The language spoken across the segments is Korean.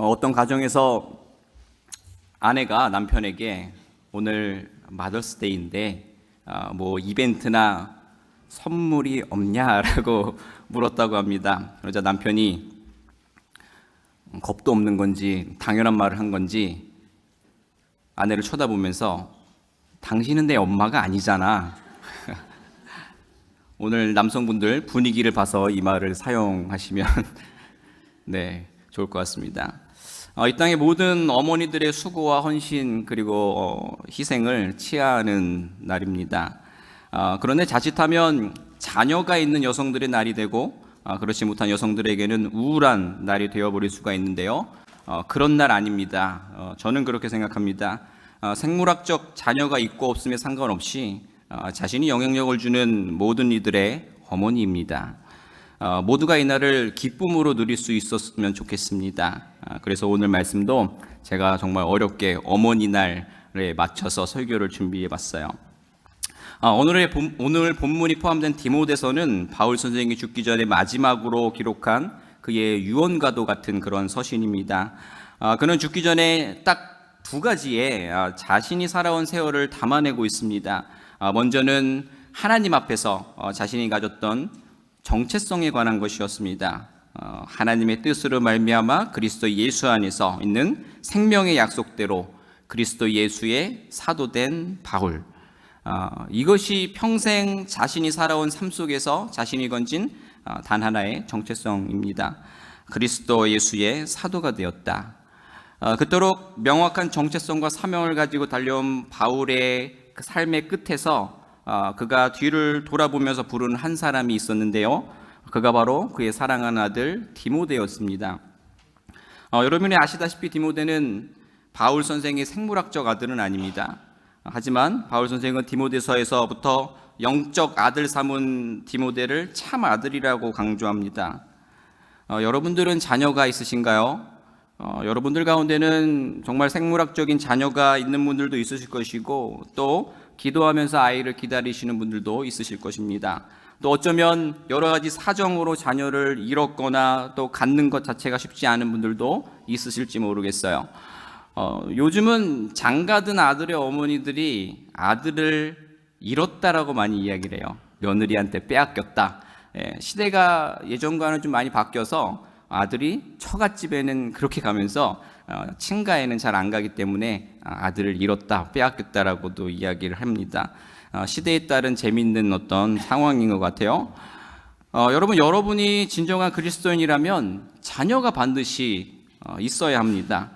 어떤 가정에서 아내가 남편에게 오늘 마더스데이인데 뭐 이벤트나 선물이 없냐라고 물었다고 합니다. 그러자 남편이 겁도 없는 건지 당연한 말을 한 건지 아내를 쳐다보면서 당신은 내 엄마가 아니잖아. 오늘 남성분들 분위기를 봐서 이 말을 사용하시면 네, 좋을 것 같습니다. 이 땅의 모든 어머니들의 수고와 헌신 그리고 희생을 치하하는 날입니다. 그런데 자칫하면 자녀가 있는 여성들의 날이 되고 그렇지 못한 여성들에게는 우울한 날이 되어버릴 수가 있는데요. 그런 날 아닙니다. 저는 그렇게 생각합니다. 생물학적 자녀가 있고 없음에 상관없이 자신이 영향력을 주는 모든 이들의 어머니입니다. 모두가 이 날을 기쁨으로 누릴 수 있었으면 좋겠습니다. 그래서 오늘 말씀도 제가 정말 어렵게 어머니 날에 맞춰서 설교를 준비해 봤어요. 오늘 본문이 포함된 디모데서는 바울 선생이 죽기 전에 마지막으로 기록한 그의 유언과도 같은 그런 서신입니다. 그는 죽기 전에 딱 두 가지의 자신이 살아온 세월을 담아내고 있습니다. 먼저는 하나님 앞에서 자신이 가졌던 정체성에 관한 것이었습니다. 하나님의 뜻으로 말미암아 그리스도 예수 안에서 있는 생명의 약속대로 그리스도 예수의 사도된 바울. 이것이 평생 자신이 살아온 삶 속에서 자신이 건진 단 하나의 정체성입니다. 그리스도 예수의 사도가 되었다. 그토록 명확한 정체성과 사명을 가지고 달려온 바울의 그 삶의 끝에서 그가 뒤를 돌아보면서 부른 한 사람이 있었는데요. 그가 바로 그의 사랑하는 아들 디모데였습니다. 여러분이 아시다시피 디모데는 바울 선생의 생물학적 아들은 아닙니다. 하지만 바울 선생은 디모데서에서부터 영적 아들 삼은 디모데를 참 아들이라고 강조합니다. 여러분들은 자녀가 있으신가요? 여러분들 가운데는 정말 생물학적인 자녀가 있는 분들도 있으실 것이고 또 기도하면서 아이를 기다리시는 분들도 있으실 것입니다. 또 어쩌면 여러 가지 사정으로 자녀를 잃었거나 또 갖는 것 자체가 쉽지 않은 분들도 있으실지 모르겠어요. 요즘은 장가든 아들의 어머니들이 아들을 잃었다라고 많이 이야기를 해요. 며느리한테 빼앗겼다. 시대가 예전과는 좀 많이 바뀌어서 아들이 처갓집에는 그렇게 가면서 친가에는 잘 안 가기 때문에 아들을 잃었다, 빼앗겼다라고도 이야기를 합니다. 시대에 따른 재미있는 어떤 상황인 것 같아요. 여러분이 진정한 그리스도인이라면 자녀가 반드시 있어야 합니다.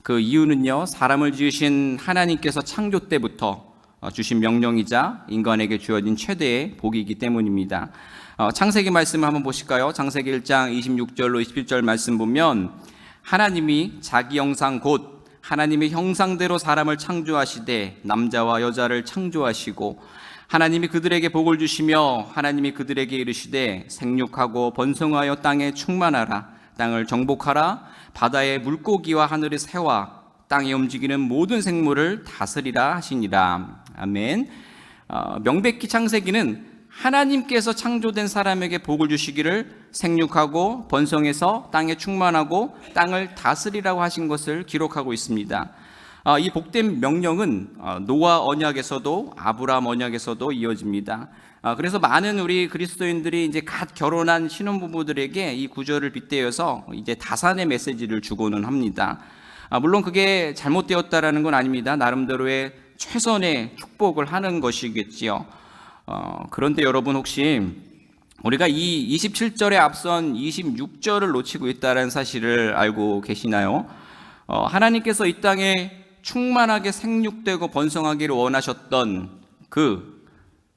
그 이유는요, 사람을 지으신 하나님께서 창조 때부터 주신 명령이자 인간에게 주어진 최대의 복이기 때문입니다. 창세기 말씀을 한번 보실까요? 창세기 1장 26절로 27절 말씀 보면 하나님이 자기 형상 곧 하나님의 형상대로 사람을 창조하시되 남자와 여자를 창조하시고 하나님이 그들에게 복을 주시며 하나님이 그들에게 이르시되 생육하고 번성하여 땅에 충만하라 땅을 정복하라 바다의 물고기와 하늘의 새와 땅에 움직이는 모든 생물을 다스리라 하시니라. 아멘. 명백히 창세기는 하나님께서 창조된 사람에게 복을 주시기를 생육하고 번성해서 땅에 충만하고 땅을 다스리라고 하신 것을 기록하고 있습니다. 이 복된 명령은 노아 언약에서도 아브라함 언약에서도 이어집니다. 그래서 많은 우리 그리스도인들이 이제 갓 결혼한 신혼부부들에게 이 구절을 빗대어서 이제 다산의 메시지를 주고는 합니다. 물론 그게 잘못되었다라는 건 아닙니다. 나름대로의 최선의 축복을 하는 것이겠지요. 그런데 여러분 혹시 우리가 이 27절에 앞선 26절을 놓치고 있다는 사실을 알고 계시나요? 하나님께서 이 땅에 충만하게 생육되고 번성하기를 원하셨던 그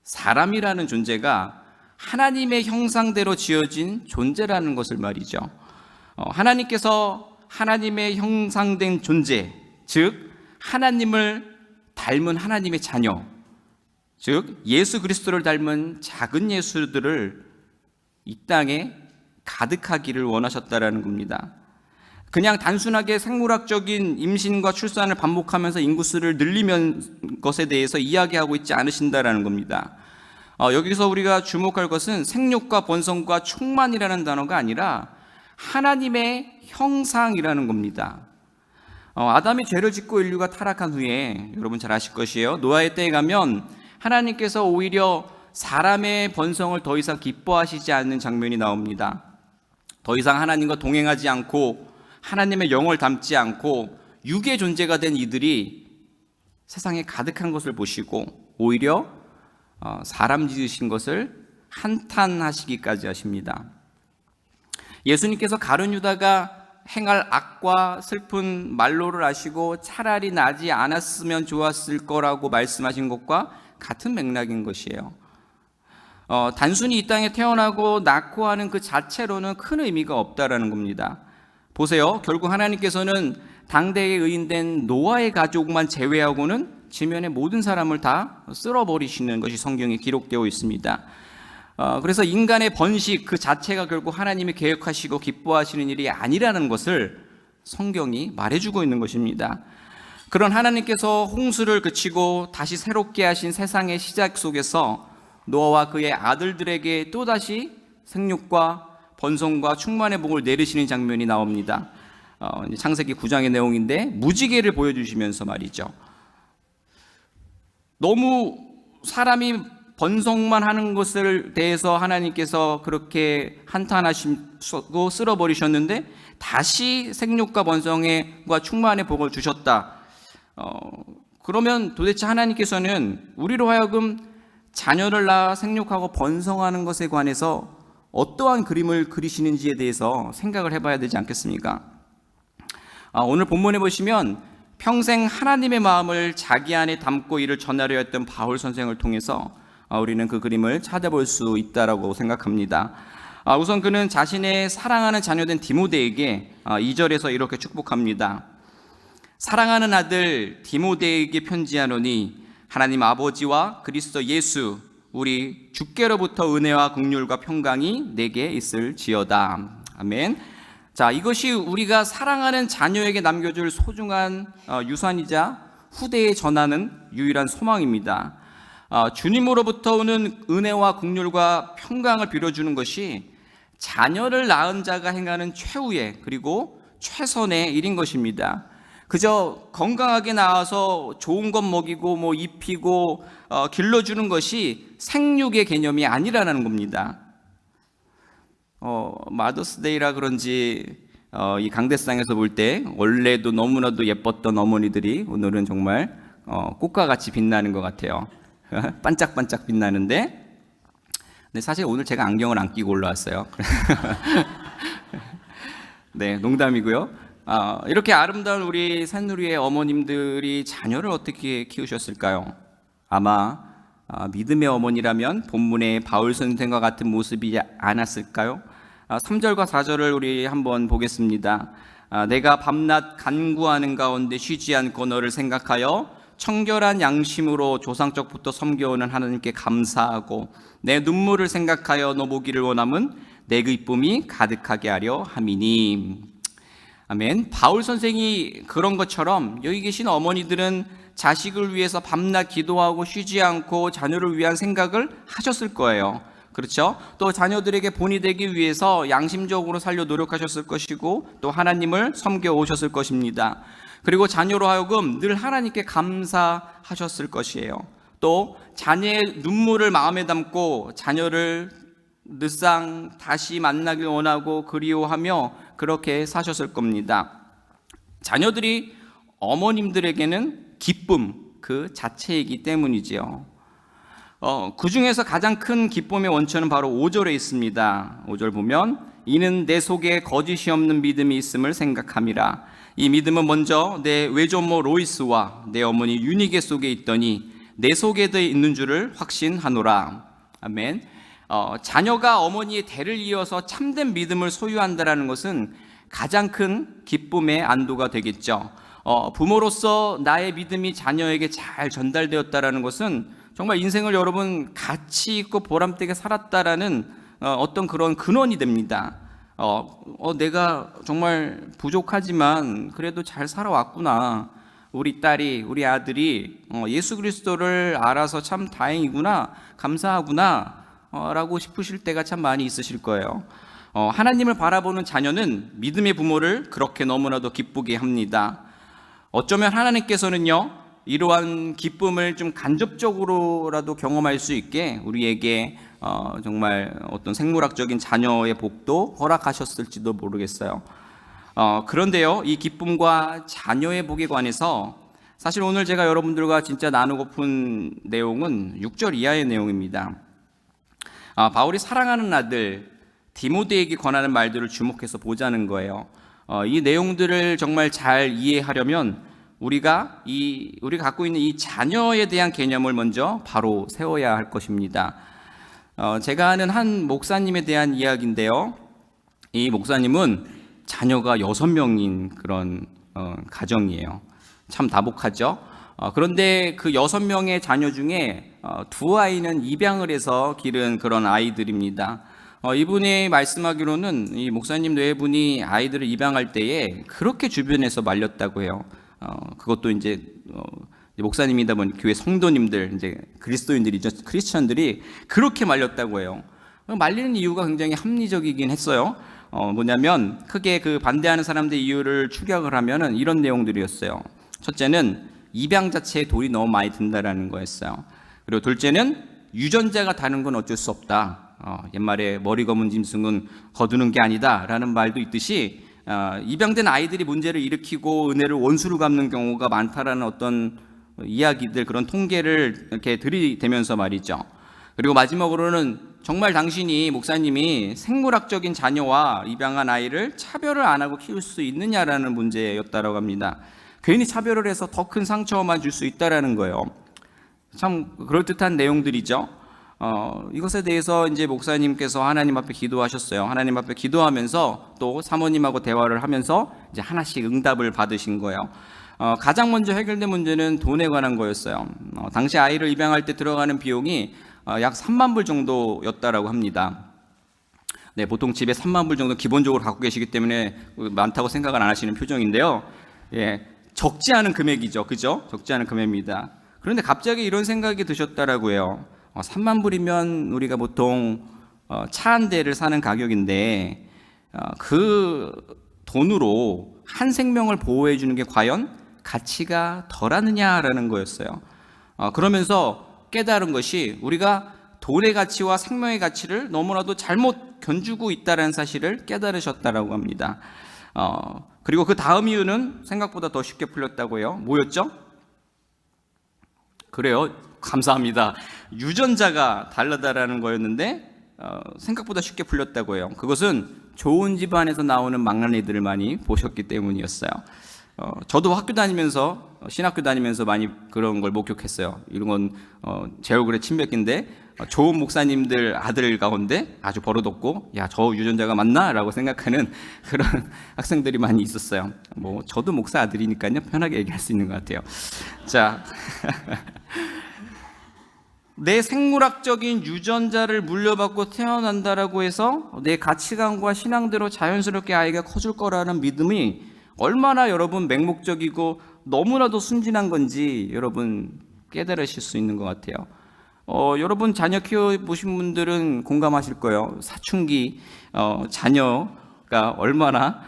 사람이라는 존재가 하나님의 형상대로 지어진 존재라는 것을 말이죠. 하나님께서 하나님의 형상된 존재, 즉 하나님을 닮은 하나님의 자녀, 즉 예수 그리스도를 닮은 작은 예수들을 이 땅에 가득하기를 원하셨다라는 겁니다. 그냥 단순하게 생물학적인 임신과 출산을 반복하면서 인구수를 늘리는 것에 대해서 이야기하고 있지 않으신다라는 겁니다. 여기서 우리가 주목할 것은 생육과 번성과 충만이라는 단어가 아니라 하나님의 형상이라는 겁니다. 아담이 죄를 짓고 인류가 타락한 후에 여러분 잘 아실 것이에요. 노아의 때에 가면 하나님께서 오히려 사람의 번성을 더 이상 기뻐하시지 않는 장면이 나옵니다. 더 이상 하나님과 동행하지 않고 하나님의 영을 담지 않고 육의 존재가 된 이들이 세상에 가득한 것을 보시고 오히려 사람 지으신 것을 한탄하시기까지 하십니다. 예수님께서 가룟 유다가 행할 악과 슬픈 말로를 아시고 차라리 나지 않았으면 좋았을 거라고 말씀하신 것과 같은 맥락인 것이에요. 단순히 이 땅에 태어나고 낳고 하는 그 자체로는 큰 의미가 없다라는 겁니다. 보세요. 결국 하나님께서는 당대에 의인된 노아의 가족만 제외하고는 지면의 모든 사람을 다 쓸어버리시는 것이 성경에 기록되어 있습니다. 그래서 인간의 번식 그 자체가 결국 하나님이 계획하시고 기뻐하시는 일이 아니라는 것을 성경이 말해주고 있는 것입니다. 그런 하나님께서 홍수를 그치고 다시 새롭게 하신 세상의 시작 속에서 노아와 그의 아들들에게 또다시 생육과 번성과 충만의 복을 내리시는 장면이 나옵니다. 창세기 9장의 내용인데 무지개를 보여주시면서 말이죠. 너무 사람이 번성만 하는 것을 대해서 하나님께서 그렇게 한탄하시고 쓸어버리셨는데 다시 생육과 번성과 충만의 복을 주셨다. 그러면 도대체 하나님께서는 우리로 하여금 자녀를 낳아 생육하고 번성하는 것에 관해서 어떠한 그림을 그리시는지에 대해서 생각을 해봐야 되지 않겠습니까? 오늘 본문에 보시면 평생 하나님의 마음을 자기 안에 담고 이를 전하려 했던 바울 선생을 통해서 우리는 그 그림을 찾아볼 수 있다라고 생각합니다. 우선 그는 자신의 사랑하는 자녀된 디모데에게 2절에서 이렇게 축복합니다. 사랑하는 아들 디모데에게 편지하노니 하나님 아버지와 그리스도 예수 우리 주께로부터 은혜와 긍휼과 평강이 내게 있을지어다. 아멘. 자, 이것이 우리가 사랑하는 자녀에게 남겨줄 소중한 유산이자 후대에 전하는 유일한 소망입니다. 주님으로부터 오는 은혜와 긍휼과 평강을 빌어주는 것이 자녀를 낳은 자가 행하는 최후의 그리고 최선의 일인 것입니다. 그저 건강하게 낳아서 좋은 것 먹이고 입히고 길러주는 것이 생육의 개념이 아니라는 겁니다. 마더스데이라 그런지 이 강대상에서 볼 때 원래도 너무나도 예뻤던 어머니들이 오늘은 정말 꽃과 같이 빛나는 것 같아요. 반짝반짝 빛나는데, 근데 사실 오늘 제가 안경을 안 끼고 올라왔어요. 네, 농담이고요. 이렇게 아름다운 우리 산누리의 어머님들이 자녀를 어떻게 키우셨을까요? 아마 믿음의 어머니라면 본문의 바울 선생과 같은 모습이지 않았을까요? 3절과 4절을 우리 한번 보겠습니다. 내가 밤낮 간구하는 가운데 쉬지 않고 너를 생각하여 청결한 양심으로 조상적부터 섬겨오는 하나님께 감사하고 내 눈물을 생각하여 너 보기를 원함은 내 기쁨이 가득하게 하려 함이니. 아멘. 바울 선생이 그런 것처럼 여기 계신 어머니들은 자식을 위해서 밤낮 기도하고 쉬지 않고 자녀를 위한 생각을 하셨을 거예요. 그렇죠? 또 자녀들에게 본이 되기 위해서 양심적으로 살려 노력하셨을 것이고 또 하나님을 섬겨 오셨을 것입니다. 그리고 자녀로 하여금 늘 하나님께 감사하셨을 것이에요. 또 자녀의 눈물을 마음에 담고 자녀를 늦상 다시 만나길 원하고 그리워하며 그렇게 사셨을 겁니다. 자녀들이 어머님들에게는 기쁨 그 자체이기 때문이지요. 그 중에서 가장 큰 기쁨의 원천은 바로 5절에 있습니다. 5절 보면 이는 내 속에 거짓이 없는 믿음이 있음을 생각함이라. 이 믿음은 먼저 내 외조모 로이스와 내 어머니 유니게 속에 있더니 내 속에도 있는 줄을 확신하노라. 아멘. 자녀가 어머니의 대를 이어서 참된 믿음을 소유한다는 것은 가장 큰 기쁨의 안도가 되겠죠. 부모로서 나의 믿음이 자녀에게 잘 전달되었다는 것은 정말 인생을 여러분 가치 있고 보람되게 살았다라는 어떤 그런 근원이 됩니다. 내가 정말 부족하지만 그래도 잘 살아왔구나. 우리 딸이, 우리 아들이 예수 그리스도를 알아서 참 다행이구나, 감사하구나 라고 싶으실 때가 참 많이 있으실 거예요. 하나님을 바라보는 자녀는 믿음의 부모를 그렇게 너무나도 기쁘게 합니다. 어쩌면 하나님께서는요, 이러한 기쁨을 좀 간접적으로라도 경험할 수 있게 우리에게 정말 어떤 생물학적인 자녀의 복도 허락하셨을지도 모르겠어요. 그런데요, 이 기쁨과 자녀의 복에 관해서 사실 오늘 제가 여러분들과 진짜 나누고픈 내용은 6절 이하의 내용입니다. 바울이 사랑하는 아들 디모데에게 권하는 말들을 주목해서 보자는 거예요. 이 내용들을 정말 잘 이해하려면 우리가 갖고 있는 이 자녀에 대한 개념을 먼저 바로 세워야 할 것입니다. 제가 아는 한 목사님에 대한 이야기인데요. 이 목사님은 자녀가 6명인 그런 가정이에요. 참 다복하죠. 그런데 그 6명의 자녀 중에 두 아이는 입양을 해서 기른 그런 아이들입니다. 이분이 말씀하기로는 이 목사님 뇌분이 아이들을 입양할 때에 그렇게 주변에서 말렸다고 해요. 그것도 이제 목사님이다 보니 교회 성도님들, 이제 그리스도인들이죠. 크리스천들이 그렇게 말렸다고 해요. 말리는 이유가 굉장히 합리적이긴 했어요. 뭐냐면 크게 그 반대하는 사람들의 이유를 추격을 하면은 이런 내용들이었어요. 첫째는 입양 자체에 돈이 너무 많이 든다라는 거였어요. 그리고 둘째는 유전자가 다른 건 어쩔 수 없다. 옛말에 머리 검은 짐승은 거두는 게 아니다라는 말도 있듯이 입양된 아이들이 문제를 일으키고 은혜를 원수로 갚는 경우가 많다라는 어떤 이야기들, 그런 통계를 이렇게 들이대면서 말이죠. 그리고 마지막으로는 정말 당신이 목사님이 생물학적인 자녀와 입양한 아이를 차별을 안 하고 키울 수 있느냐라는 문제였다고 합니다. 괜히 차별을 해서 더 큰 상처만 줄 수 있다라는 거예요. 참 그럴듯한 내용들이죠. 이것에 대해서 이제 목사님께서 하나님 앞에 기도하셨어요. 하나님 앞에 기도하면서 또 사모님하고 대화를 하면서 이제 하나씩 응답을 받으신 거예요. 가장 먼저 해결된 문제는 돈에 관한 거였어요. 당시 아이를 입양할 때 들어가는 비용이 약 3만 불 정도였다라고 합니다. 네, 보통 집에 3만 불 정도 기본적으로 갖고 계시기 때문에 많다고 생각을 안 하시는 표정인데요. 예, 적지 않은 금액이죠. 그죠? 적지 않은 금액입니다. 그런데 갑자기 이런 생각이 드셨다라고 해요. 3만 불이면 우리가 보통 차 한 대를 사는 가격인데 그 돈으로 한 생명을 보호해 주는 게 과연 가치가 덜하느냐라는 거였어요. 그러면서 깨달은 것이 우리가 돈의 가치와 생명의 가치를 너무나도 잘못 견주고 있다는 사실을 깨달으셨다라고 합니다. 그리고 그 다음 이유는 생각보다 더 쉽게 풀렸다고 해요. 뭐였죠? 그래요. 감사합니다. 유전자가 다르다라는 거였는데 생각보다 쉽게 풀렸다고 해요. 그것은 좋은 집안에서 나오는 망나니들을 많이 보셨기 때문이었어요. 저도 학교 다니면서 신학교 다니면서 많이 그런 걸 목격했어요. 이런 건 제 얼굴에 침 뱉긴데 좋은 목사님들 아들 가운데 아주 버릇없고 야, 저 유전자가 맞나? 라고 생각하는 그런 학생들이 많이 있었어요. 뭐 저도 목사 아들이니까요, 편하게 얘기할 수 있는 것 같아요. 자, 내 생물학적인 유전자를 물려받고 태어난다라고 해서 내 가치관과 신앙대로 자연스럽게 아이가 커질 거라는 믿음이 얼마나 여러분 맹목적이고 너무나도 순진한 건지 여러분 깨달으실 수 있는 것 같아요. 여러분 자녀 키워보신 분들은 공감하실 거예요. 사춘기 자녀가 얼마나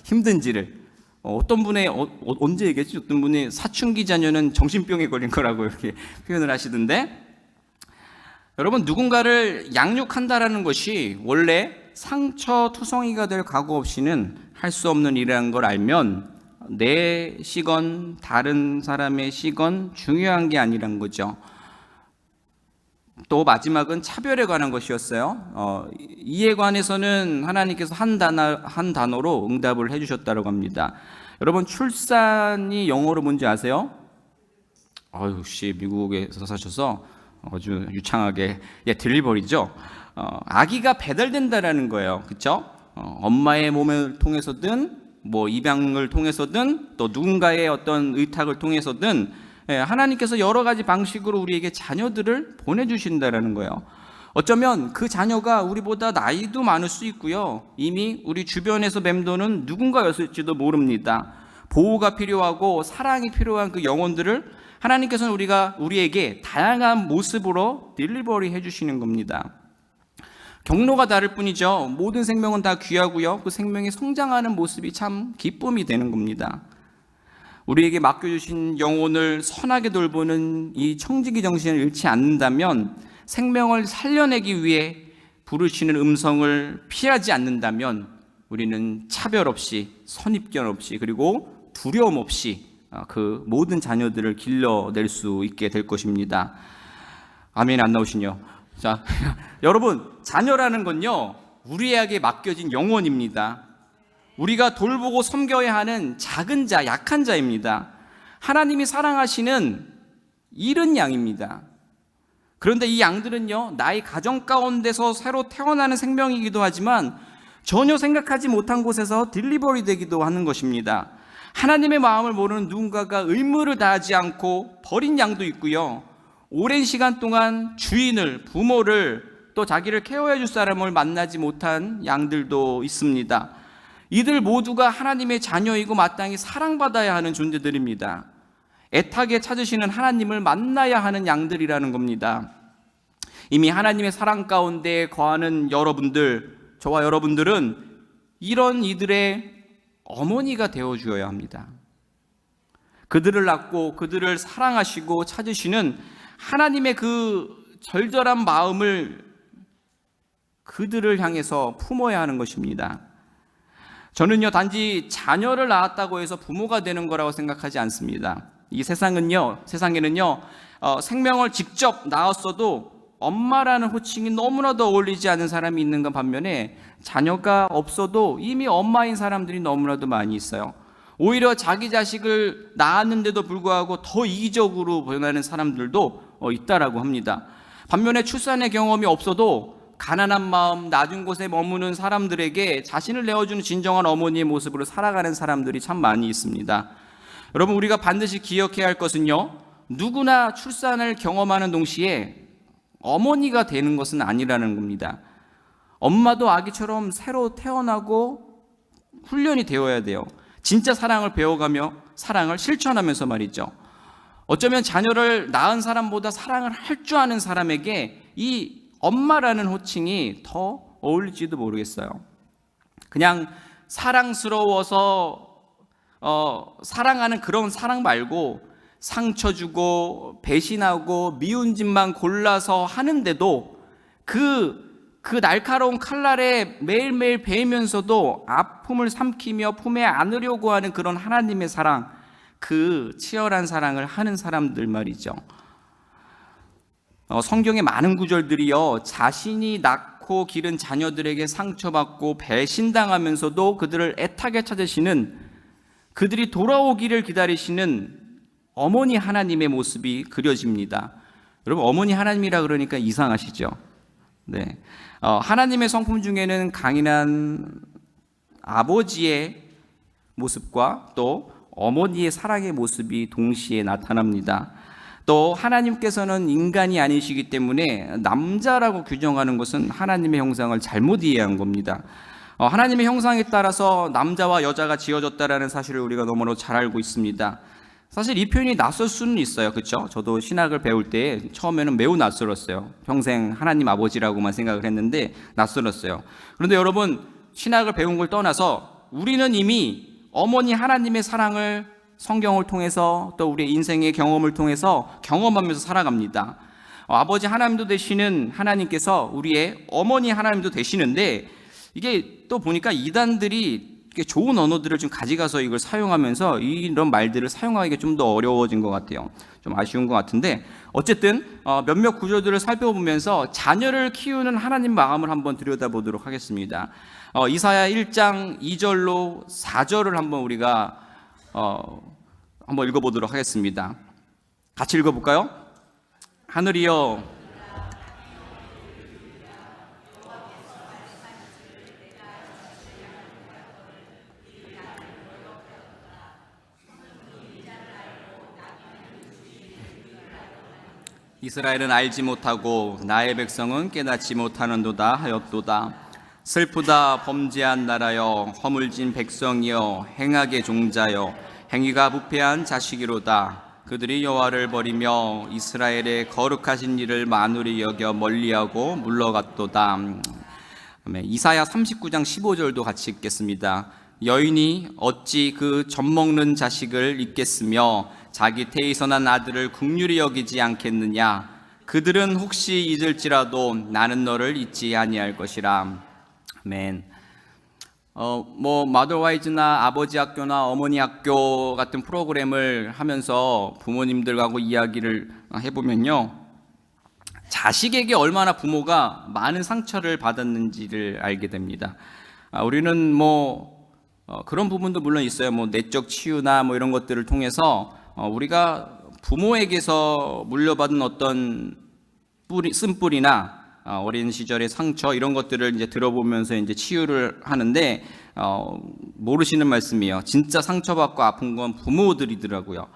힘든지를. 어떤 분의 언제 얘기했지? 어떤 분이 사춘기 자녀는 정신병에 걸린 거라고 이렇게 표현을 하시던데, 여러분 누군가를 양육한다라는 것이 원래 상처투성이가 될 각오 없이는 할 수 없는 일이라는 걸 알면 내 시건 다른 사람의 시건 중요한 게 아니란 거죠. 또 마지막은 차별에 관한 것이었어요. 이에 관해서는 하나님께서 한 단어로 응답을 해주셨다고 합니다. 여러분 출산이 영어로 뭔지 아세요? 미국에서 사셔서 아주 유창하게 딜리버리죠. 아기가 배달된다라는 거예요. 그렇죠? 엄마의 몸을 통해서든 뭐 입양을 통해서든 또 누군가의 어떤 의탁을 통해서든 하나님께서 여러 가지 방식으로 우리에게 자녀들을 보내주신다라는 거예요. 어쩌면 그 자녀가 우리보다 나이도 많을 수 있고요, 이미 우리 주변에서 맴도는 누군가였을지도 모릅니다. 보호가 필요하고 사랑이 필요한 그 영혼들을 하나님께서는 우리에게 다양한 모습으로 딜리버리 해주시는 겁니다. 경로가 다를 뿐이죠. 모든 생명은 다 귀하고요. 그 생명이 성장하는 모습이 참 기쁨이 되는 겁니다. 우리에게 맡겨주신 영혼을 선하게 돌보는 이 청지기 정신을 잃지 않는다면, 생명을 살려내기 위해 부르시는 음성을 피하지 않는다면, 우리는 차별 없이, 선입견 없이, 그리고 두려움 없이 그 모든 자녀들을 길러낼 수 있게 될 것입니다. 아멘. 안 나오시뇨? 자, 여러분, 자녀라는 건요, 우리에게 맡겨진 영혼입니다. 우리가 돌보고 섬겨야 하는 작은 자, 약한 자입니다. 하나님이 사랑하시는 잃은 양입니다. 그런데 이 양들은요, 나의 가정 가운데서 새로 태어나는 생명이기도 하지만 전혀 생각하지 못한 곳에서 딜리버리 되기도 하는 것입니다. 하나님의 마음을 모르는 누군가가 의무를 다하지 않고 버린 양도 있고요, 오랜 시간 동안 주인을, 부모를, 또 자기를 케어해 줄 사람을 만나지 못한 양들도 있습니다. 이들 모두가 하나님의 자녀이고 마땅히 사랑받아야 하는 존재들입니다. 애타게 찾으시는 하나님을 만나야 하는 양들이라는 겁니다. 이미 하나님의 사랑 가운데 거하는 여러분들, 저와 여러분들은 이런 이들의 어머니가 되어주어야 합니다. 그들을 낳고 그들을 사랑하시고 찾으시는 하나님의 그 절절한 마음을 그들을 향해서 품어야 하는 것입니다. 저는요, 단지 자녀를 낳았다고 해서 부모가 되는 거라고 생각하지 않습니다. 이 세상에는요, 생명을 직접 낳았어도 엄마라는 호칭이 너무나도 어울리지 않은 사람이 있는가 반면에, 자녀가 없어도 이미 엄마인 사람들이 너무나도 많이 있어요. 오히려 자기 자식을 낳았는데도 불구하고 더 이기적으로 변하는 사람들도 있다라고 합니다. 반면에 출산의 경험이 없어도 가난한 마음, 낮은 곳에 머무는 사람들에게 자신을 내어주는 진정한 어머니의 모습으로 살아가는 사람들이 참 많이 있습니다. 여러분, 우리가 반드시 기억해야 할 것은요, 누구나 출산을 경험하는 동시에 어머니가 되는 것은 아니라는 겁니다. 엄마도 아기처럼 새로 태어나고 훈련이 되어야 돼요. 진짜 사랑을 배워가며 사랑을 실천하면서 말이죠. 어쩌면 자녀를 낳은 사람보다 사랑을 할 줄 아는 사람에게 이 엄마라는 호칭이 더 어울릴지도 모르겠어요. 그냥 사랑스러워서 사랑하는 그런 사랑 말고, 상처 주고 배신하고 미운 짓만 골라서 하는데도 그 날카로운 칼날에 매일매일 베이면서도 아픔을 삼키며 품에 안으려고 하는 그런 하나님의 사랑, 그 치열한 사랑을 하는 사람들 말이죠. 성경의 많은 구절들이요, 자신이 낳고 기른 자녀들에게 상처받고 배신당하면서도 그들을 애타게 찾으시는, 그들이 돌아오기를 기다리시는 어머니 하나님의 모습이 그려집니다. 여러분, 어머니 하나님이라 그러니까 이상하시죠? 네. 하나님의 성품 중에는 강인한 아버지의 모습과 또 어머니의 사랑의 모습이 동시에 나타납니다. 또 하나님께서는 인간이 아니시기 때문에 남자라고 규정하는 것은 하나님의 형상을 잘못 이해한 겁니다. 하나님의 형상에 따라서 남자와 여자가 지어졌다라는 사실을 우리가 너무나 잘 알고 있습니다. 사실 이 표현이 낯설 수는 있어요. 그렇죠? 저도 신학을 배울 때 처음에는 매우 낯설었어요. 평생 하나님 아버지라고만 생각을 했는데 낯설었어요. 그런데 여러분, 신학을 배운 걸 떠나서 우리는 이미 어머니 하나님의 사랑을 성경을 통해서 또 우리의 인생의 경험을 통해서 경험하면서 살아갑니다. 아버지 하나님도 되시는 하나님께서 우리의 어머니 하나님도 되시는데, 이게 또 보니까 이단들이 좋은 언어들을 좀 가져가서 이걸 사용하면서 이런 말들을 사용하기가 좀 더 어려워진 것 같아요. 좀 아쉬운 것 같은데, 어쨌든 몇몇 구절들을 살펴보면서 자녀를 키우는 하나님 마음을 한번 들여다보도록 하겠습니다. 이사야 1장 2절로 4절을 한번 우리가 한번 읽어보도록 하겠습니다. 같이 읽어볼까요? 하늘이여, 이스라엘은 알지 못하고 나의 백성은 깨닫지 못하는도다 하였도다. 슬프다 범죄한 나라여, 허물진 백성이여, 행악의 종자여, 행위가 부패한 자식이로다. 그들이 여호와를 버리며 이스라엘의 거룩하신 일을 만울히 여겨 멀리하고 물러갔도다. 이사야 39장 15절도 같이 읽겠습니다. 여인이 어찌 그 젖먹는 자식을 잊겠으며 자기 태에서 난 아들을 긍휼히 여기지 않겠느냐. 그들은 혹시 잊을지라도 나는 너를 잊지 아니할 것이라. 아멘. 마더와이즈나 아버지 학교나 어머니 학교 같은 프로그램을 하면서 부모님들하고 이야기를 해보면요, 자식에게 얼마나 부모가 많은 상처를 받았는지를 알게 됩니다. 우리는 그런 부분도 물론 있어요. 내적 치유나 이런 것들을 통해서 우리가 부모에게서 물려받은 어떤 쓴뿌리나 어린 시절의 상처 이런 것들을 이제 들어보면서 이제 치유를 하는데, 모르시는 말씀이에요. 진짜 상처받고 아픈 건 부모들이더라고요.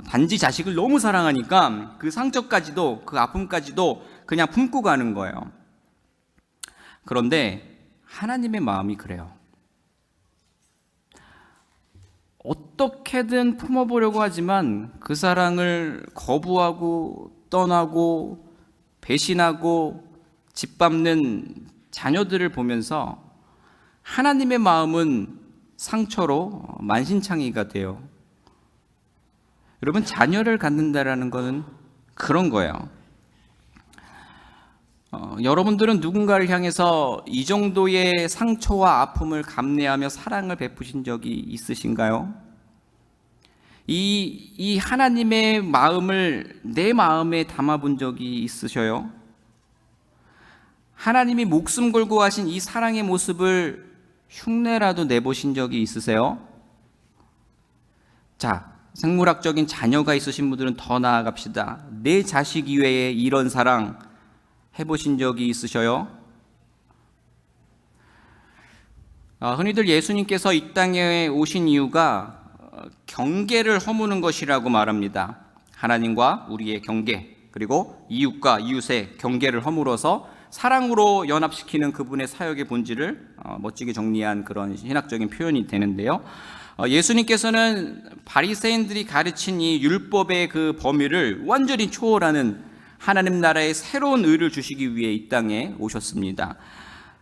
단지 자식을 너무 사랑하니까 그 상처까지도, 그 아픔까지도 그냥 품고 가는 거예요. 그런데 하나님의 마음이 그래요. 어떻게든 품어보려고 하지만 그 사랑을 거부하고 떠나고 배신하고 짓밟는 자녀들을 보면서 하나님의 마음은 상처로 만신창이가 돼요. 여러분, 자녀를 갖는다라는 것은 그런 거예요. 여러분들은 누군가를 향해서 이 정도의 상처와 아픔을 감내하며 사랑을 베푸신 적이 있으신가요? 이 하나님의 마음을 내 마음에 담아본 적이 있으셔요? 하나님이 목숨 걸고 하신 이 사랑의 모습을 흉내라도 내보신 적이 있으세요? 자, 생물학적인 자녀가 있으신 분들은 더 나아갑시다. 내 자식 이외에 이런 사랑 해보신 적이 있으셔요? 흔히들 예수님께서 이 땅에 오신 이유가 경계를 허무는 것이라고 말합니다. 하나님과 우리의 경계, 그리고 이웃과 이웃의 경계를 허물어서 사랑으로 연합시키는 그분의 사역의 본질을 멋지게 정리한 그런 신학적인 표현이 되는데요. 예수님께서는 바리새인들이 가르친 이 율법의 그 범위를 완전히 초월하는 하나님 나라의 새로운 의를 주시기 위해 이 땅에 오셨습니다.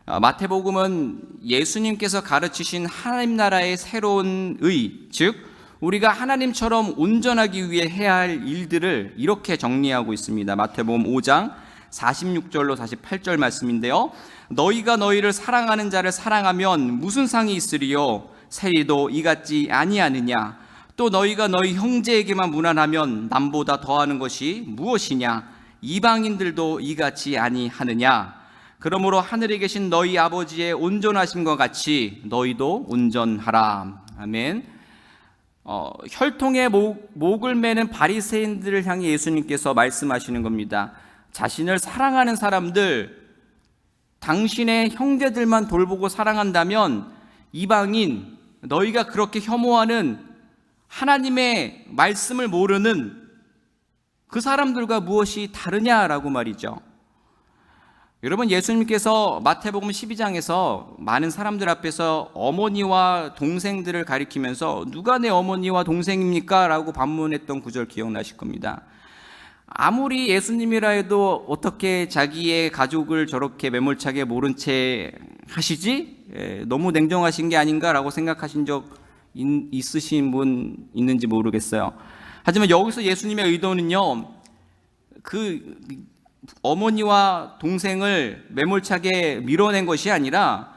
마태복음은 예수님께서 가르치신 하나님 나라의 새로운 의, 즉 우리가 하나님처럼 온전하기 위해 해야 할 일들을 이렇게 정리하고 있습니다. 마태복음 5장 46절로 48절 말씀인데요. 너희가 너희를 사랑하는 자를 사랑하면 무슨 상이 있으리요? 세리도 이같지 아니하느냐? 또 너희가 너희 형제에게만 무난하면 남보다 더하는 것이 무엇이냐? 이방인들도 이같이 아니하느냐? 그러므로 하늘에 계신 너희 아버지의 온전하심과 같이 너희도 온전하라. 아멘. 혈통의 목을 매는 바리새인들을 향해 예수님께서 말씀하시는 겁니다. 자신을 사랑하는 사람들, 당신의 형제들만 돌보고 사랑한다면 이방인, 너희가 그렇게 혐오하는 하나님의 말씀을 모르는 그 사람들과 무엇이 다르냐라고 말이죠. 여러분, 예수님께서 마태복음 12장에서 많은 사람들 앞에서 어머니와 동생들을 가리키면서 누가 내 어머니와 동생입니까? 라고 반문했던 구절 기억나실 겁니다. 아무리 예수님이라 해도 어떻게 자기의 가족을 저렇게 매몰차게 모른 채 하시지? 너무 냉정하신 게 아닌가라고 생각하신 적 있으신 분 있는지 모르겠어요. 하지만 여기서 예수님의 의도는요, 그 어머니와 동생을 매몰차게 밀어낸 것이 아니라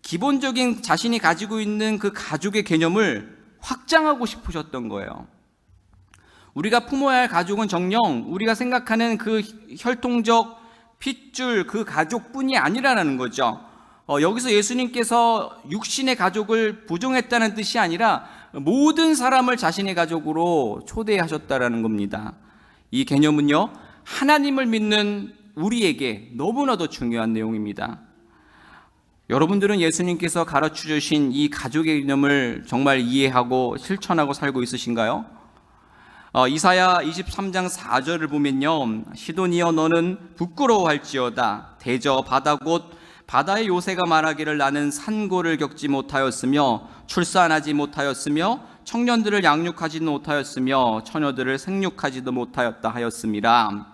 기본적인 자신이 가지고 있는 그 가족의 개념을 확장하고 싶으셨던 거예요. 우리가 품어야 할 가족은 정녕 우리가 생각하는 그 혈통적 핏줄 그 가족뿐이 아니라는 거죠. 여기서 예수님께서 육신의 가족을 부정했다는 뜻이 아니라 모든 사람을 자신의 가족으로 초대하셨다라는 겁니다. 이 개념은요, 하나님을 믿는 우리에게 너무나도 중요한 내용입니다. 여러분들은 예수님께서 가르쳐 주신 이 가족의 개념을 정말 이해하고 실천하고 살고 있으신가요? 이사야 23장 4절을 보면요, 시돈이여 너는 부끄러워할지어다. 대저 바다 곧 바다의 요새가 말하기를 나는 산고를 겪지 못하였으며 출산하지 못하였으며 청년들을 양육하지도 못하였으며 처녀들을 생육하지도 못하였다 하였습니다.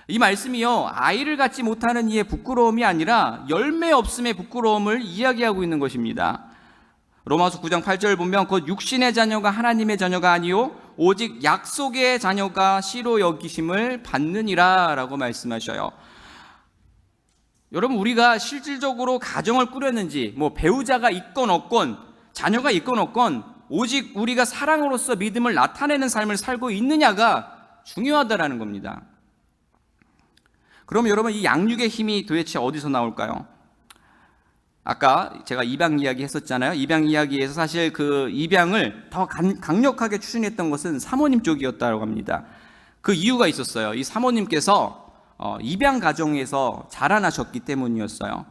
이 말씀이요, 아이를 갖지 못하는 이의 부끄러움이 아니라 열매 없음의 부끄러움을 이야기하고 있는 것입니다. 로마서 9장 8절 보면 곧 육신의 자녀가 하나님의 자녀가 아니요 오직 약속의 자녀가 씨로 여기심을 받느니라 라고 말씀하셔요. 여러분, 우리가 실질적으로 가정을 꾸렸는지, 배우자가 있건 없건 자녀가 있건 없건 오직 우리가 사랑으로서 믿음을 나타내는 삶을 살고 있느냐가 중요하다라는 겁니다. 그럼 여러분, 이 양육의 힘이 도대체 어디서 나올까요? 아까 제가 입양 이야기 했었잖아요. 입양 이야기에서 사실 그 입양을 더 강력하게 추진했던 것은 사모님 쪽이었다고 합니다. 그 이유가 있었어요. 이 사모님께서 입양 가정에서 자라나셨기 때문이었어요.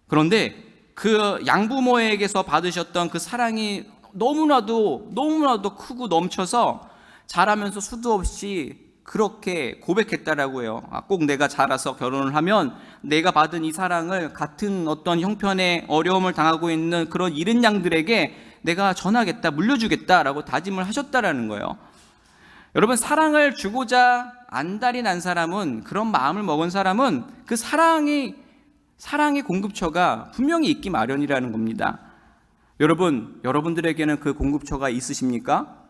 그런데 그 양부모에게서 받으셨던 그 사랑이 너무나도 크고 넘쳐서 자라면서 수도 없이 그렇게 고백했다라고 해요. 꼭 내가 자라서 결혼을 하면 내가 받은 이 사랑을 같은 어떤 형편의 어려움을 당하고 있는 그런 잃은 양들에게 내가 전하겠다, 물려주겠다라고 다짐을 하셨다라는 거예요. 여러분, 사랑을 주고자 안달이 난 사람은, 그런 마음을 먹은 사람은 그 사랑의 공급처가 분명히 있기 마련이라는 겁니다. 여러분들에게는 그 공급처가 있으십니까?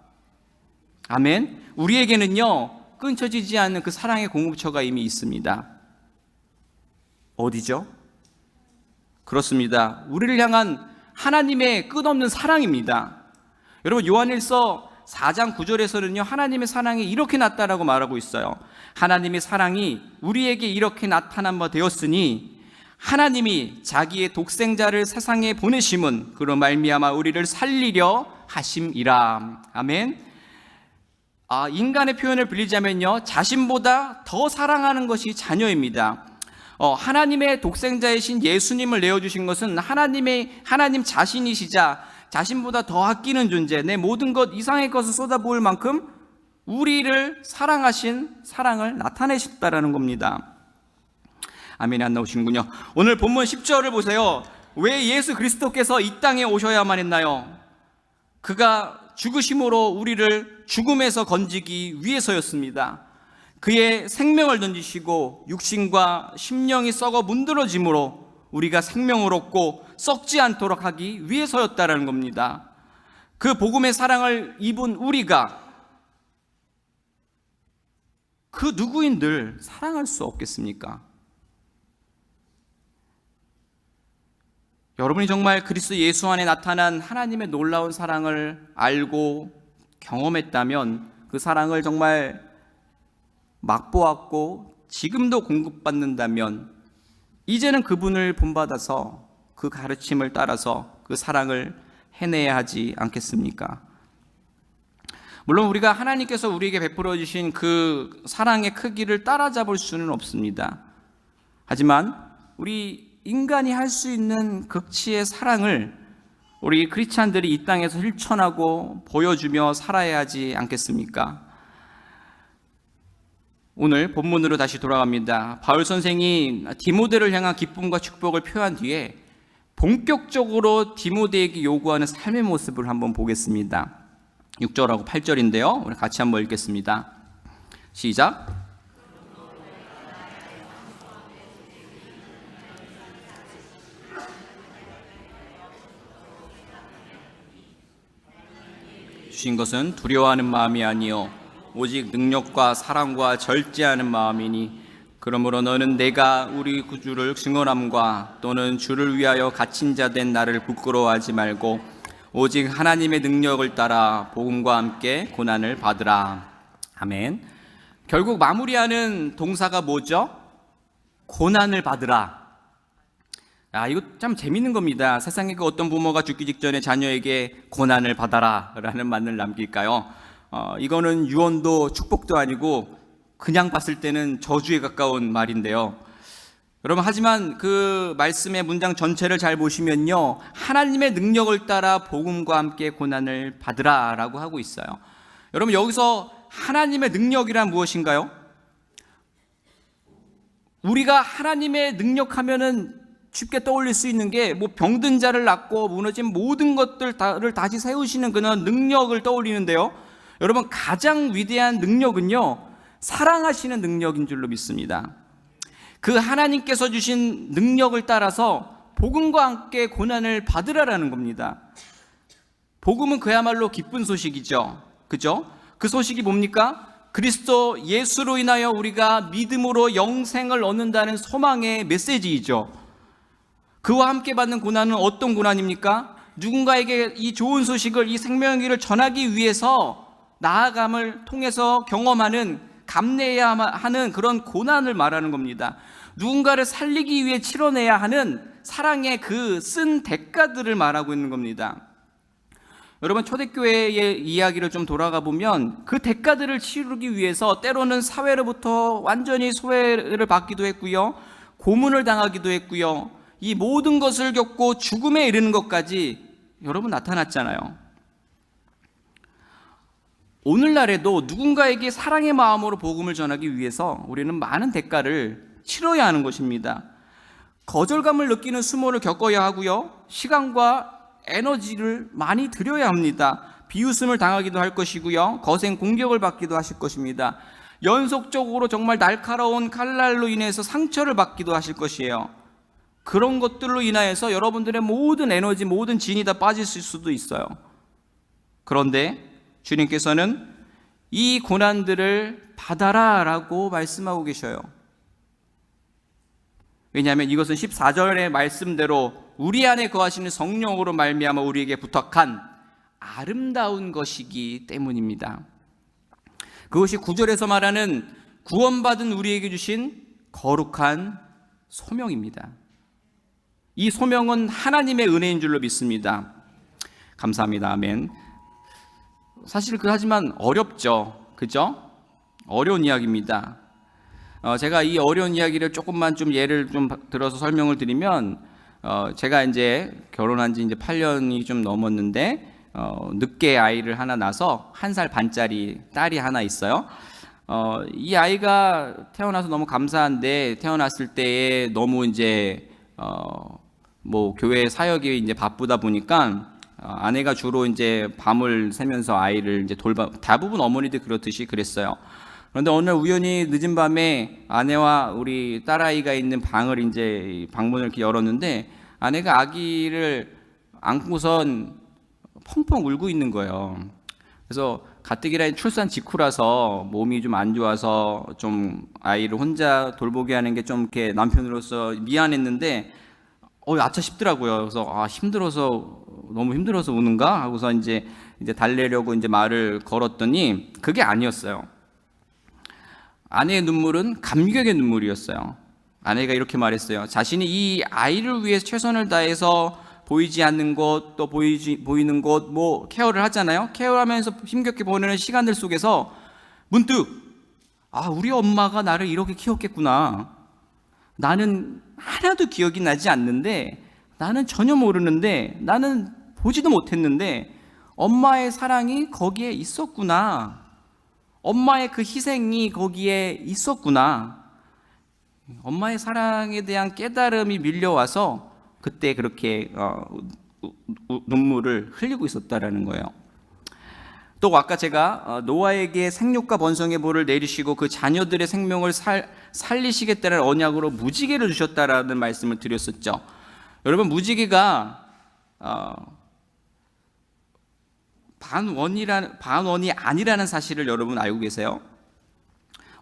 아멘. 우리에게는요, 끊쳐지지 않는 그 사랑의 공급처가 이미 있습니다. 어디죠? 그렇습니다. 우리를 향한 하나님의 끝없는 사랑입니다. 여러분, 요한일서 4장 9절에서는요, 하나님의 사랑이 이렇게 났다라고 말하고 있어요. 하나님의 사랑이 우리에게 이렇게 나타난 바 되었으니 하나님이 자기의 독생자를 세상에 보내심은 그로 말미암아 우리를 살리려 하심이라. 아멘. 인간의 표현을 빌리자면요, 자신보다 더 사랑하는 것이 자녀입니다. 하나님의 독생자이신 예수님을 내어주신 것은 하나님 자신이시자 자신보다 더 아끼는 존재, 내 모든 것 이상의 것을 쏟아부을 만큼 우리를 사랑하신 사랑을 나타내셨다라는 겁니다. 아멘이 안 나오시는군요. 오늘 본문 10절을 보세요. 왜 예수 그리스도께서 이 땅에 오셔야만 했나요? 그가 죽으심으로 우리를 죽음에서 건지기 위해서였습니다. 그의 생명을 던지시고 육신과 심령이 썩어 문드러짐으로 우리가 생명을 얻고 썩지 않도록 하기 위해서였다라는 겁니다. 그 복음의 사랑을 입은 우리가 그 누구인들 사랑할 수 없겠습니까? 여러분이 정말 그리스도 예수 안에 나타난 하나님의 놀라운 사랑을 알고 경험했다면, 그 사랑을 정말 맛보았고 지금도 공급받는다면, 이제는 그분을 본받아서 그 가르침을 따라서 그 사랑을 해내야 하지 않겠습니까? 물론 우리가 하나님께서 우리에게 베풀어 주신 그 사랑의 크기를 따라잡을 수는 없습니다. 하지만 우리 인간이 할 수 있는 극치의 사랑을 우리 크리스찬들이 이 땅에서 실천하고 보여주며 살아야 하지 않겠습니까? 오늘 본문으로 다시 돌아갑니다. 바울 선생이 디모데를 향한 기쁨과 축복을 표한 뒤에 본격적으로 디모데에게 요구하는 삶의 모습을 한번 보겠습니다. 6절하고 8절인데요. 우리 같이 한번 읽겠습니다. 시작. 주신 것은 두려워하는 마음이 아니요 오직 능력과 사랑과 절제하는 마음이니, 그러므로 너는 내가 우리 구주를 증언함과 또는 주를 위하여 갇힌 자 된 나를 부끄러워하지 말고 오직 하나님의 능력을 따라 복음과 함께 고난을 받으라. 아멘. 결국 마무리하는 동사가 뭐죠? 고난을 받으라. 이거 참 재밌는 겁니다. 세상에 그 어떤 부모가 죽기 직전에 자녀에게 고난을 받아라 라는 말을 남길까요? 이거는 유언도 축복도 아니고 그냥 봤을 때는 저주에 가까운 말인데요. 여러분, 하지만 그 말씀의 문장 전체를 잘 보시면요, 하나님의 능력을 따라 복음과 함께 고난을 받으라 라고 하고 있어요. 여러분, 여기서 하나님의 능력이란 무엇인가요? 우리가 하나님의 능력하면은 쉽게 떠올릴 수 있는 게 병든 자를 낫고 무너진 모든 것들을 다시 세우시는 그런 능력을 떠올리는데요. 여러분, 가장 위대한 능력은요, 사랑하시는 능력인 줄로 믿습니다. 그 하나님께서 주신 능력을 따라서 복음과 함께 고난을 받으라라는 겁니다. 복음은 그야말로 기쁜 소식이죠. 그죠? 그 소식이 뭡니까? 그리스도 예수로 인하여 우리가 믿음으로 영생을 얻는다는 소망의 메시지이죠. 그와 함께 받는 고난은 어떤 고난입니까? 누군가에게 이 좋은 소식을, 이 생명의 길을 전하기 위해서 나아감을 통해서 경험하는, 감내해야 하는 그런 고난을 말하는 겁니다. 누군가를 살리기 위해 치러내야 하는 사랑의 그 쓴 대가들을 말하고 있는 겁니다. 여러분, 초대교회의 이야기를 좀 돌아가 보면 그 대가들을 치르기 위해서 때로는 사회로부터 완전히 소외를 받기도 했고요, 고문을 당하기도 했고요, 이 모든 것을 겪고 죽음에 이르는 것까지 여러분 나타났잖아요. 오늘날에도 누군가에게 사랑의 마음으로 복음을 전하기 위해서 우리는 많은 대가를 치러야 하는 것입니다. 거절감을 느끼는 수모를 겪어야 하고요, 시간과 에너지를 많이 들여야 합니다. 비웃음을 당하기도 할 것이고요, 거센 공격을 받기도 하실 것입니다. 연속적으로 정말 날카로운 칼날로 인해서 상처를 받기도 하실 것이에요. 그런 것들로 인하여서 여러분들의 모든 에너지, 모든 진이 다 빠질 수도 있어요. 그런데 주님께서는 이 고난들을 받아라 라고 말씀하고 계셔요. 왜냐하면 이것은 14절의 말씀대로 우리 안에 거하시는 성령으로 말미암아 우리에게 부탁한 아름다운 것이기 때문입니다. 그것이 9절에서 말하는 구원받은 우리에게 주신 거룩한 소명입니다. 이 소명은 하나님의 은혜인 줄로 믿습니다. 감사합니다. 아멘. 사실 하지만 어렵죠. 그죠? 어려운 이야기입니다. 제가 이 어려운 이야기를 조금만 좀 예를 좀 들어서 설명을 드리면, 제가 이제 결혼한 지 이제 8년이 좀 넘었는데, 늦게 아이를 하나 낳아서 1살 반짜리 딸이 하나 있어요. 이 아이가 태어나서 너무 감사한데, 태어났을 때에 너무 이제, 교회 사역이 이제 바쁘다 보니까, 아내가 주로 이제 밤을 새면서 아이를 이제 대부분 어머니들 그렇듯이 그랬어요. 그런데 어느 날 우연히 늦은 밤에 아내와 우리 딸아이가 있는 방을 이제 방문을 이렇게 열었는데, 아내가 아기를 안고선 펑펑 울고 있는 거예요. 그래서 가뜩이나 출산 직후라서 몸이 좀 안 좋아서 좀 아이를 혼자 돌보게 하는 게 좀 이렇게 남편으로서 미안했는데, 아차 싶더라고요. 그래서 힘들어서, 너무 힘들어서 우는가 하고서 이제 달래려고 이제 말을 걸었더니 그게 아니었어요. 아내의 눈물은 감격의 눈물이었어요. 아내가 이렇게 말했어요. 자신이 이 아이를 위해 최선을 다해서 보이지 않는 것, 또 보이는 것, 케어를 하잖아요. 케어하면서 힘겹게 보내는 시간들 속에서 문득, 우리 엄마가 나를 이렇게 키웠겠구나. 나는 하나도 기억이 나지 않는데, 나는 전혀 모르는데, 나는 보지도 못했는데 엄마의 사랑이 거기에 있었구나. 엄마의 그 희생이 거기에 있었구나. 엄마의 사랑에 대한 깨달음이 밀려와서 그때 그렇게 눈물을 흘리고 있었다라는 거예요. 또 아까 제가 노아에게 생육과 번성의 보를 내리시고 그 자녀들의 생명을 살리시겠다는 언약으로 무지개를 주셨다라는 말씀을 드렸었죠. 여러분, 무지개가 반원이 아니라는 사실을 여러분 알고 계세요?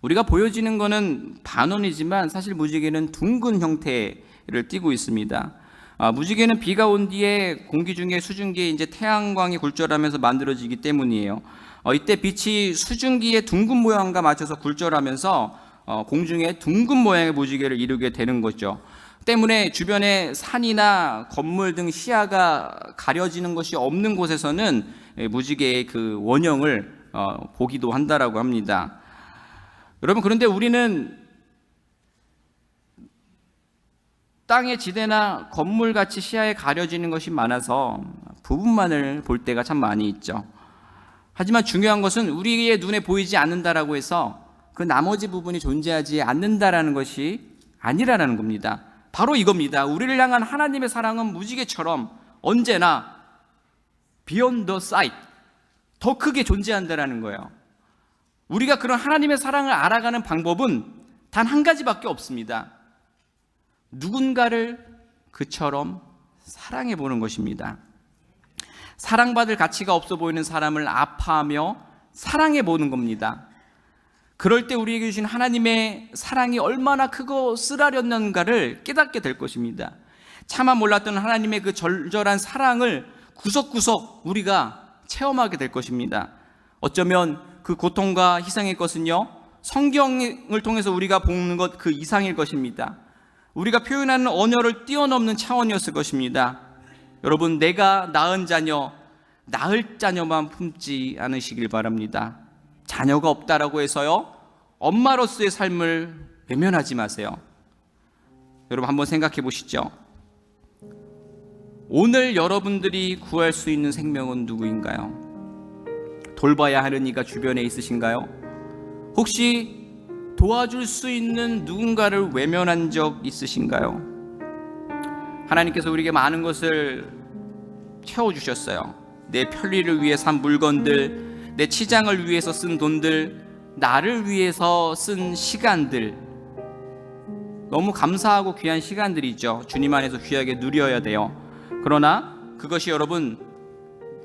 우리가 보여지는 것은 반원이지만 사실 무지개는 둥근 형태를 띠고 있습니다. 무지개는 비가 온 뒤에 공기 중에 수증기에 이제 태양광이 굴절하면서 만들어지기 때문이에요. 이때 빛이 수증기의 둥근 모양과 맞춰서 굴절하면서 공중에 둥근 모양의 무지개를 이루게 되는 거죠. 때문에 주변에 산이나 건물 등 시야가 가려지는 것이 없는 곳에서는 무지개의 그 원형을 보기도 한다라고 합니다. 여러분, 그런데 우리는 땅의 지대나 건물같이 시야에 가려지는 것이 많아서 부분만을 볼 때가 참 많이 있죠. 하지만 중요한 것은 우리의 눈에 보이지 않는다라고 해서 그 나머지 부분이 존재하지 않는다라는 것이 아니라는 겁니다. 바로 이겁니다. 우리를 향한 하나님의 사랑은 무지개처럼 언제나 beyond the sight, 더 크게 존재한다라는 거예요. 우리가 그런 하나님의 사랑을 알아가는 방법은 단 한 가지밖에 없습니다. 누군가를 그처럼 사랑해 보는 것입니다. 사랑받을 가치가 없어 보이는 사람을 아파하며 사랑해 보는 겁니다. 그럴 때 우리에게 주신 하나님의 사랑이 얼마나 크고 쓰라렸는가를 깨닫게 될 것입니다. 차마 몰랐던 하나님의 그 절절한 사랑을 구석구석 우리가 체험하게 될 것입니다. 어쩌면 그 고통과 희생의 것은요, 성경을 통해서 우리가 보는 것 그 이상일 것입니다. 우리가 표현하는 언어를 뛰어넘는 차원이었을 것입니다. 여러분, 내가 낳은 자녀, 낳을 자녀만 품지 않으시길 바랍니다. 자녀가 없다라고 해서요, 엄마로서의 삶을 외면하지 마세요. 여러분, 한번 생각해 보시죠. 오늘 여러분들이 구할 수 있는 생명은 누구인가요? 돌봐야 하는 이가 주변에 있으신가요? 혹시 도와줄 수 있는 누군가를 외면한 적 있으신가요? 하나님께서 우리에게 많은 것을 채워주셨어요. 내 편리를 위해 산 물건들, 내 치장을 위해서 쓴 돈들, 나를 위해서 쓴 시간들, 너무 감사하고 귀한 시간들이죠. 주님 안에서 귀하게 누려야 돼요. 그러나 그것이 여러분,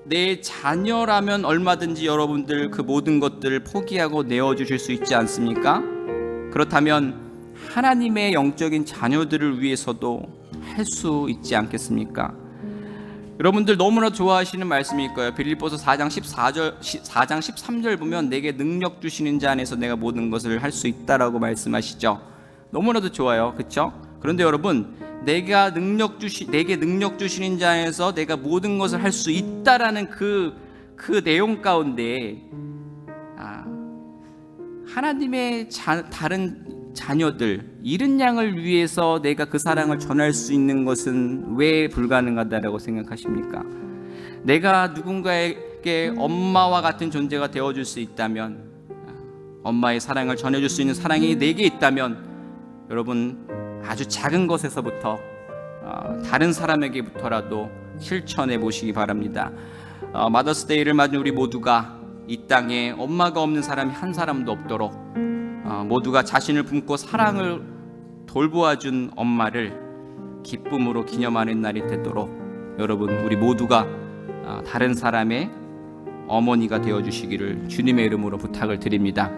내 자녀라면 얼마든지 여러분들 그 모든 것들을 포기하고 내어주실 수 있지 않습니까? 그렇다면 하나님의 영적인 자녀들을 위해서도 할 수 있지 않겠습니까? 여러분들 너무나 좋아하시는 말씀일 거예요. 빌립보서 4장 13절 보면 내게 능력 주시는 자 안에서 내가 모든 것을 할 수 있다라고 말씀하시죠. 너무나도 좋아요. 그렇죠? 그런데 여러분, 내게 능력 주시는 자 안에서 내가 모든 것을 할 수 있다라는 그 내용 가운데 하나님의 다른 자녀들, 잃은 양을 위해서 내가 그 사랑을 전할 수 있는 것은 왜 불가능하다라고 생각하십니까? 내가 누군가에게 엄마와 같은 존재가 되어줄 수 있다면, 엄마의 사랑을 전해줄 수 있는 사랑이 내게 있다면, 여러분 아주 작은 것에서부터 다른 사람에게부터라도 실천해 보시기 바랍니다. 마더스데이를 맞은 우리 모두가 이 땅에 엄마가 없는 사람이 한 사람도 없도록 모두가 자신을 품고 사랑을 돌보아준 엄마를 기쁨으로 기념하는 날이 되도록 여러분, 우리 모두가 다른 사람의 어머니가 되어주시기를 주님의 이름으로 부탁을 드립니다.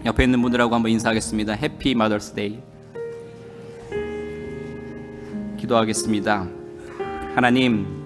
옆에 있는 분들하고 한번 인사하겠습니다. 해피 마더스데이. 기도하겠습니다. 하나님,